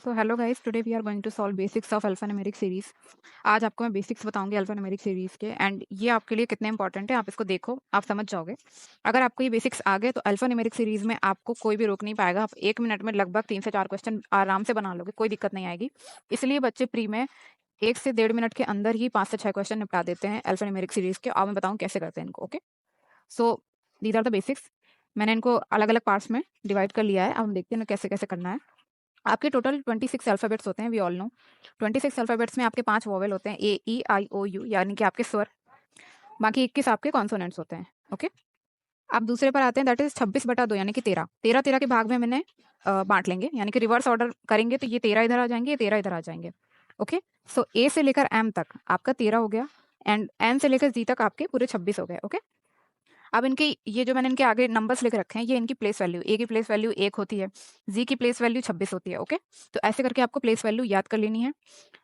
So hello guys, today we are going to solve basics of alphanumeric series. आज आपको मैं basics बताऊंगी alphanumeric series के, and ये आपके लिए कितने इंपॉर्टेंट है आप इसको देखो, आप समझ जाओगे। अगर आपको ये बेसिक्स आ गए तो अल्फान्यूमेरिक सीरीज में आपको कोई भी रोक नहीं पाएगा। आप 1 मिनट में लगभग 3 से 4 क्वेश्चन आराम से बना लोगे, कोई दिक्कत नहीं आएगी। इसलिए बच्चे प्री में 1 से 1.5 मिनट के अंदर ही 5 से 6 क्वेश्चन निपटा देते हैं अल्फान्यूमेरिक सीरीज के। और मैं बताऊँ कैसे करते हैं इनको। Okay, so these are the basics. मैंने इनको अलग अलग पार्ट्स में डिवाइड कर लिया है। अब हम देखते हैं कैसे कैसे करना है। आपके टोटल 26 अल्फाबेट्स होते हैं, वी ऑल नो। 26 अल्फाबेट्स में आपके 5 वॉवेल होते हैं, A E I O U, यानी कि आपके स्वर। बाकी 21 आपके कॉन्सोनेंट्स होते हैं। ओके, अब दूसरे पर आते हैं, दैट इज 26/2 यानी कि 13 13 13 के भाग में मैंने बांट लेंगे, यानी कि रिवर्स ऑर्डर करेंगे तो ये 13 इधर आ जाएंगे, ये 13 इधर आ जाएंगे। ओके, सो ए से लेकर एम तक आपका 13 हो गया, एंड एन से लेकर जी तक आपके पूरे 26 हो गए। ओके, अब इनके ये जो मैंने इनके आगे नंबर्स लिख रखे हैं, ये इनकी प्लेस वैल्यू, ए की प्लेस वैल्यू 1 होती है, जी की प्लेस वैल्यू 26 होती है। ओके, तो ऐसे करके आपको प्लेस वैल्यू याद कर लेनी है।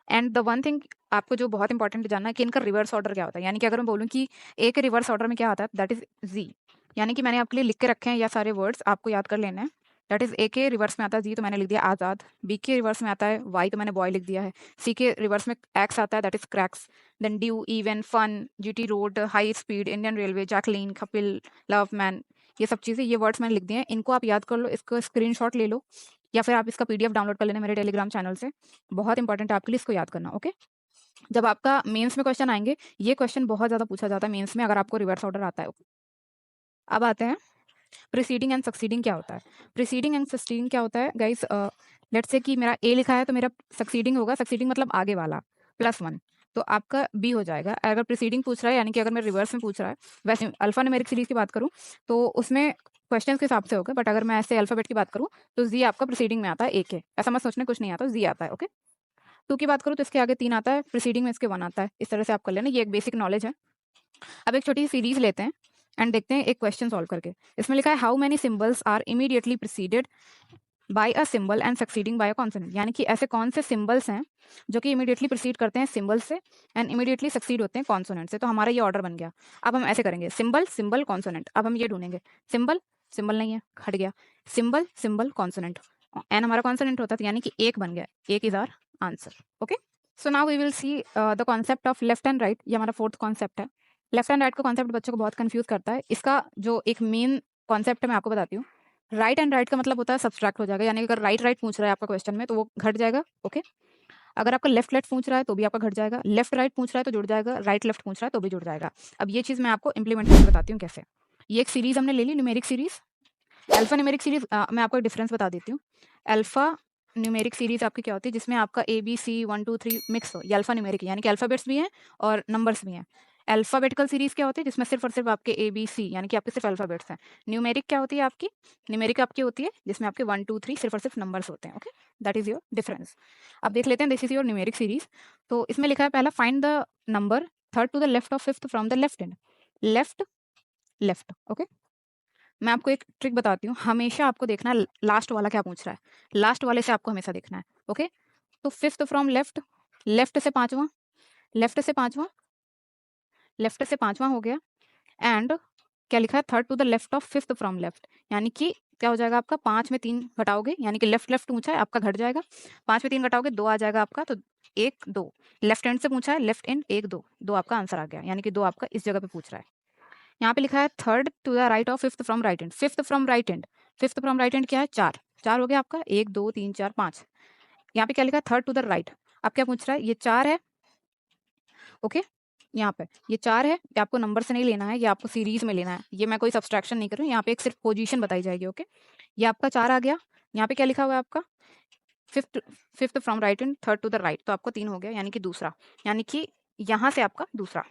एंड द वन थिंग आपको जो बहुत इंपॉर्टेंट जानना है कि इनका रिवर्स ऑर्डर क्या होता है। यानी कि अगर मैं बोलूँ कि ए के रिवर्स ऑर्डर में क्या आता है, दैट इज जी। यानी कि मैंने आपके लिए लिख के रखे हैं, या सारे वर्ड्स आपको याद कर लेने हैं। दैट इज ए के रिवर्स में आता है जी, तो मैंने लिख दिया आज़ाद। बी के रिवर्स में आता है वाई, तो मैंने बॉय लिख दिया है। सी के रिवर्स में एक्स आता है, that is cracks. Then due, even, fun, G T road, high speed, Indian railway, Jacqueline, Kapil, love man, ये सब चीज़ें, ये वर्ड्स मैंने लिख दिए हैं। इनको आप याद कर लो, इसको स्क्रीनशॉट ले लो, या फिर आप इसका पीडीएफ डाउनलोड कर लेना मेरे टेलीग्राम चैनल से। बहुत इंपॉर्टेंट है आपके लिए, इसको याद करना। ओके, जब आपका मेंस में क्वेश्चन आएंगे, ये क्वेश्चन बहुत ज्यादा पूछा जाता है मेंस में, अगर आपको रिवर्स ऑर्डर आता है। अब आते हैं प्रीसीडिंग एंड सक्सीडिंग क्या होता है। प्रीसीडिंग एंड सक्सीडिंग क्या होता है गाइस, लेट्स से कि मेरा ए लिखा है तो मेरा सक्सीडिंग होगा, सक्सीडिंग मतलब आगे वाला, +1, तो आपका बी हो जाएगा। अगर प्रीसीडिंग पूछ रहा है, यानी कि अगर मैं रिवर्स में पूछ रहा है, वैसे अल्फा न्यूमेरिक सीरीज की बात करूं तो उसमें क्वेश्चन के हिसाब से होगा, बट अगर मैं ऐसे अल्फाबेट की बात करूं तो जी आपका प्रीसीडिंग में आता है, ए के, ऐसा मत सोचने कुछ नहीं आता, जी आता है। ओके, टू की बात करूँ तो इसके आगे 3 आता है, प्रीसीडिंग में इसके 1 आता है। इस तरह से आप कर लेना, ये एक बेसिक नॉलेज है। अब एक छोटी सी सीरीज लेते हैं एंड देखते हैं एक क्वेश्चन सॉल्व करके। इसमें लिखा है how many symbols are immediately preceded by a symbol and succeeding by a consonant. यानी कि ऐसे कौन से सिंबल्स हैं जो कि इमीडिएटली प्रीसीड करते हैं सिंबल से एंड इमीडिएटली सक्सीड होते हैं कॉन्सोनेंट से। तो हमारा ये ऑर्डर बन गया। अब हम ऐसे करेंगे, सिंबल सिंबल कॉन्सोनेंट। अब हम ये ढूंढेंगे, सिंबल सिंबल नहीं है, हट गया, सिंबल सिंबल कॉन्सोनेंट, एन हमारा कॉन्सोनेंट होता था, यानी कि एक बन गया, एक is our answer. Okay, so now we will see the concept of left and right. ये हमारा 4th कॉन्सेप्ट है। लेफ्ट एंड राइट का कॉन्सेप्ट बच्चों को बहुत कंफ्यूज करता है। इसका जो एक मेन कॉन्सेप्ट है मैं आपको बताती हूँ। राइट एंड राइट का मतलब होता है सब्सट्रैक्ट हो जाएगा, यानी अगर राइट राइट पूछ रहा है आपका क्वेश्चन में तो वो घट जाएगा। ओके, अगर आपका लेफ्ट लेफ्ट पूछ रहा है तो भी आपका घट जाएगा, लेफ्ट राइट पूछ रहा है तो जुड़ जाएगा, राइट लेफ्ट पूछ रहा है तो भी जुड़ जाएगा। अब ये चीज मैं आपको इंप्लीमेंट करके बताती हूँ कैसे। ये एक सीरीज हमने ले ली, numeric series, alpha numeric series. मैं आपको डिफरेंस बता देती हूँ। अल्फा न्यूमेरिक सीरीज आपकी क्या होती है, जिसमें आपका ABC 1 2 3 मिक्स हो, ये अल्फा न्यूमेरिक है, यानी कि अल्फाबेट्स भी हैं और नंबर्स भी हैं। अल्फाबेटिकल सीरीज क्या होती है, जिसमें सिर्फ और सिर्फ आपके ABC यानी कि आपके सिर्फ अल्फाबेट्स हैं। न्यूमेरिक क्या होती है आपकी, न्यूमेरिक आपकी होती है जिसमें आपके 1 2 3 सिर्फ और सिर्फ नंबर्स होते हैं। Okay, that is your difference. अब देख लेते हैं, this is your numeric series. तो इसमें लिखा है पहला, find the number third to the left of fifth from the left end. Left left. Okay, मैं आपको एक ट्रिक बताती हूँ, हमेशा आपको देखना है लास्ट वाला क्या पूछ रहा है, लास्ट वाले से आपको हमेशा देखना है। ओके, तो फिफ्थ फ्रॉम लेफ्ट, लेफ्ट से पांचवा, लेफ्ट से पांचवा, लेफ्ट से पांचवा हो गया। एंड क्या लिखा है, third to the left of fifth from left, यानी कि क्या हो जाएगा आपका, 5 में 3 घटाओगे, यानी कि लेफ्ट लेफ्ट पूछा है आपका घट जाएगा, 5 में 3 घटाओगे 2 आ जाएगा आपका, तो 1 2। लेफ्ट हैंड से पूछा है, लेफ्ट एंड 1 2, 2 आपका आंसर आ गया, यानी कि 2 आपका इस जगह पे पूछ रहा है। यहाँ पे लिखा है third to the right of fifth from right end, fifth from right end, fifth from right end क्या है, 4, 4 हो गया आपका, 1 2 3 4 5। यहाँ पे क्या लिखा है, थर्ड टू द राइट। अब क्या पूछ रहा है, ये 4 है। ओके, यहाँ पे ये 4 है, ये आपको नंबर से नहीं लेना है, ये आपको सीरीज में लेना है, ये मैं कोई सब्सट्रैक्शन नहीं कर रही हूँ, यहाँ पे एक सिर्फ पोजीशन बताई जाएगी। ओके, ये आपका 4 आ गया। यहाँ पे क्या लिखा हुआ है आपका, fifth, fifth from right end third to the right, तो आपको 3 हो गया, यानी कि दूसरा, यानी कि यहाँ से आपका दूसरा,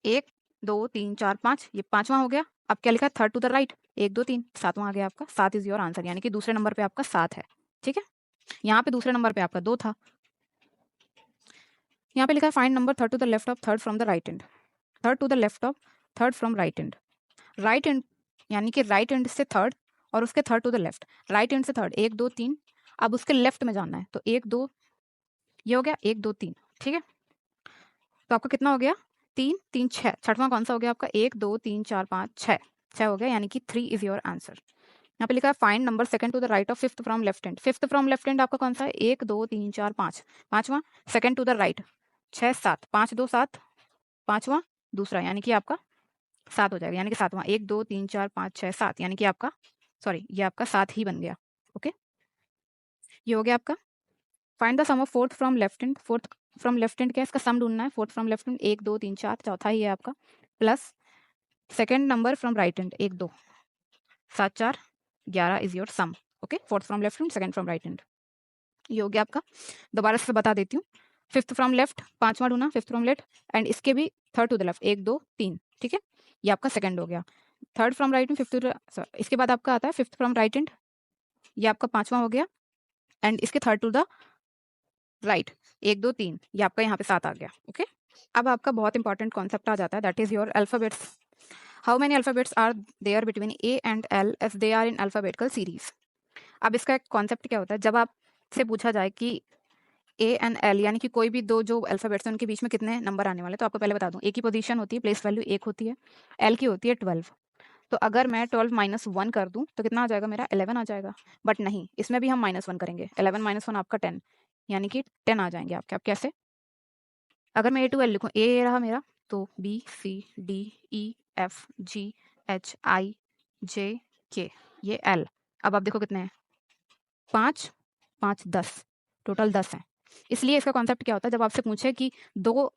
1 2 3 4 5, ये पांचवा हो गया। अब क्या लिखा है, थर्ड टू द राइट, 1 2 3, सातवां आ गया आपका, 7 इज योर आंसर, यानी कि दूसरे नंबर पे आपका 7 है। ठीक है, यहाँ पे दूसरे नंबर पे आपका 2 था। यहाँ पे लिखा है find number third to the left of third from the right end, third to the left of third from right end, right end, यानी कि राइट एंड से थर्ड और उसके third to the left, right end से third 1 2 3, अब उसके left में जाना है, तो 1 2, ये हो गया 1 2 3। ठीक है, तो आपका कितना हो गया, 3 3 6, छठवां कौन सा हो गया आपका, 1 2 3 4 5 6, 6 हो गया, यानी कि 3 इज योर आंसर। यहाँ पे लिखा है find number second to the right of fifth from left hand. Fifth from left hand आपका कौन सा है? 1 2 3 4 5, पांचवा सेकंड टू द राइट 6 7, 5 2 7, पांचवा दूसरा यानी कि आपका 7 हो जाएगा, यानी कि सातवां 1 2 3 4 5 6 7, यानी कि आपका सॉरी ये आपका 7 ही बन गया। ओके, ये हो गया आपका। Find the sum of fourth from left hand. Fourth from left hand क्या है? इसका सम ढूंढना है। फोर्थ फ्रॉम लेफ्ट हैंड 1 2 3 4, चौथा ही है आपका, plus second number from right hand 1 2 7 4 11 is your sum. Okay, fourth from left hand, second from right hand, ये हो गया आपका। दोबारा से बता देती हूँ। फिफ्थ फ्रॉम लेफ्ट पांचवा ढूंढना, फिफ्थ फ्रॉम लेफ्ट, एंड इसके भी थर्ड टू द लेफ्ट 1 2 3, ठीक है, ये आपका सेकंड हो गया। Third from right hand, fifth, इसके बाद आपका आता है फिफ्थ फ्रॉम राइट हैंड, ये आपका पांचवा हो गया, एंड इसके थर्ड टू द राइट 1 2 3, ये आपका यहाँ पे 7 आ गया। ओके, अब आपका बहुत इंपॉर्टेंट कॉन्सेप्ट आ जाता है, that is your alphabets. How many alphabets are there between A and L F they are in alphabetical series. अब इसका एक कॉन्सेप्ट क्या होता है, जब आपसे पूछा जाए कि ए एंड एल यानी कि कोई भी दो जो अल्फाबेट्स हैं उनके बीच में कितने नंबर आने वाले, तो आपको पहले बता दूं, ए की पोजीशन होती है, प्लेस वैल्यू 1 होती है, एल की होती है 12। तो अगर मैं 12 माइनस 1 कर दूं तो कितना आ जाएगा मेरा? 11 आ जाएगा। बट नहीं, इसमें भी हम माइनस 1 करेंगे, 11 माइनस 1 आपका 10, यानी कि 10 आ जाएंगे आपके। अब कैसे? अगर मैं ए टू एल लिखूँ, ए रहा मेरा, तो B C D E F G H I J K, ये एल। अब आप देखो कितने हैं, 5 5 10, टोटल 10 है। इसलिए इसका कॉन्सेप्ट क्या होता है, जब आपसे पूछे कि दो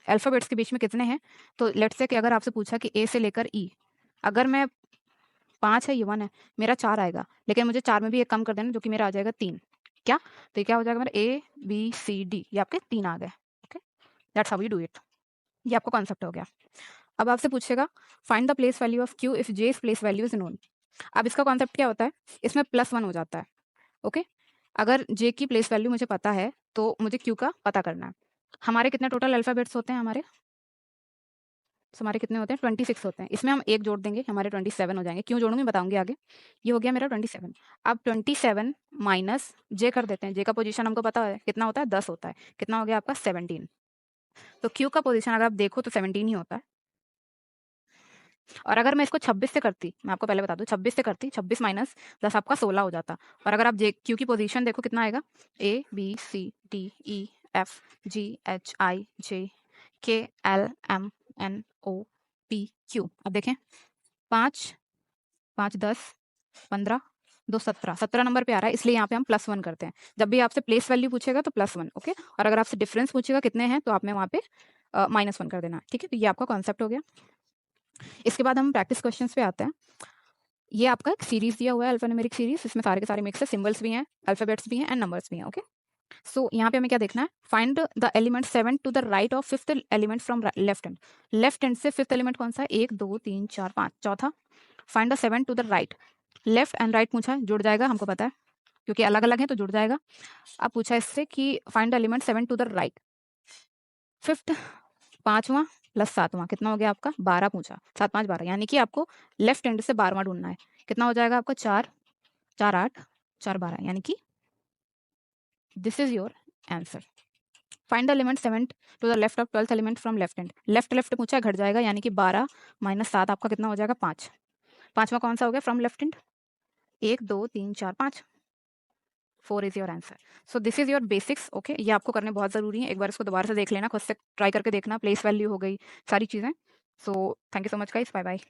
अल्फाबेट्स के बीच में कितने हैं, तो लेट्स से कि अगर आपसे पूछा कि ए से लेकर ई, अगर मैं 5 है, ये 1 है, मेरा 4 आएगा, लेकिन मुझे 4 में भी एक कम कर देना, जो कि मेरा आ जाएगा 3। क्या? तो ये क्या हो जाएगा मेरा? ए बी सी डी, ये आपके 3 आ गए। Okay, that's how you do it. ये आपका कॉन्सेप्ट हो गया। अब आपसे पूछेगा find the place value of Q if J place value is known. अब इसका कॉन्सेप्ट क्या होता है, इसमें +1 हो जाता है। ओके, अगर जे की प्लेस वैल्यू मुझे पता है तो मुझे क्यू का पता करना है। हमारे कितने टोटल अल्फाबेट्स होते हैं हमारे? तो हमारे कितने होते हैं? 26 होते हैं। इसमें हम एक जोड़ देंगे, हमारे 27 हो जाएंगे। क्यों जोड़ूंगी बताऊंगी आगे। ये हो गया मेरा 27। अब 27 माइनस जे कर देते हैं। जे का पोजीशन हमको पता है कितना होता है, 10 होता है। कितना हो गया आपका? 17। तो क्यू का पोजीशन अगर आप देखो तो 17 ही होता है। और अगर मैं इसको 26 से करती, मैं आपको पहले बता दूं, 26 से करती, 26 माइनस 10 आपका 16 हो जाता। और अगर आप जे क्यू की पोजीशन देखो कितना आएगा, A B C D E F G H I J K L M N O P Q. अब देखें, 5 5 10 15 2 17, 17 नंबर पे आ रहा है, इसलिए यहाँ पे हम +1 करते हैं। जब भी आपसे प्लेस वैल्यू पूछेगा तो +1। ओके, और अगर आपसे डिफरेंस पूछेगा कितने हैं, तो आपने वहाँ पे -1 कर देना। ठीक है, तो ये आपका कॉन्सेप्ट हो गया। इसके बाद हम प्रैक्टिस क्वेश्चंस पे आते हैं। ये आपका एक सीरीज दिया हुआ है, अल्फान्यूमेरिक सीरीज। इसमें सारे के सारे मिक्स है, सिंबल्स भी हैं, अल्फाबेट्स भी हैं एंड नंबर्स भी हैं। ओके, सो यहाँ पे हमें क्या देखना है, find the element 7 to the right of fifth element from left hand. Left hand से फिफ्थ एलिमेंट कौन सा है? 1 2 3 4 5, चौथा। Find the 7 to the right. Left and right पूछा है, जुड़ जाएगा, हमको पता है क्योंकि अलग अलग है तो जुड़ जाएगा। अब पूछा है इससे कि find the element 7 to the right. Fifth, पांचवा प्लस सातवां, कितना हो गया आपका? 12 पूछा, 7 5 12, यानी कि आपको लेफ्ट हैंड से 12वां ढूंढना है। कितना हो जाएगा आपका? 4 4 8 4 12, यानी कि this is your answer. Find the element 7 to the left of 12th element from left hand. Left left पूछा, घट जाएगा, यानी कि 12 माइनस 7 आपका कितना हो जाएगा? 5। पांचवा कौन सा हो गया from left hand? 1 2 3 4 5, 4 is your answer. So this is your basics. Okay, ये आपको करने बहुत जरूरी है। एक बार इसको दोबारा से देख लेना, खुद से ट्राई करके देखना, प्लेस वैल्यू हो गई, सारी चीजें। So thank you so much guys, bye bye.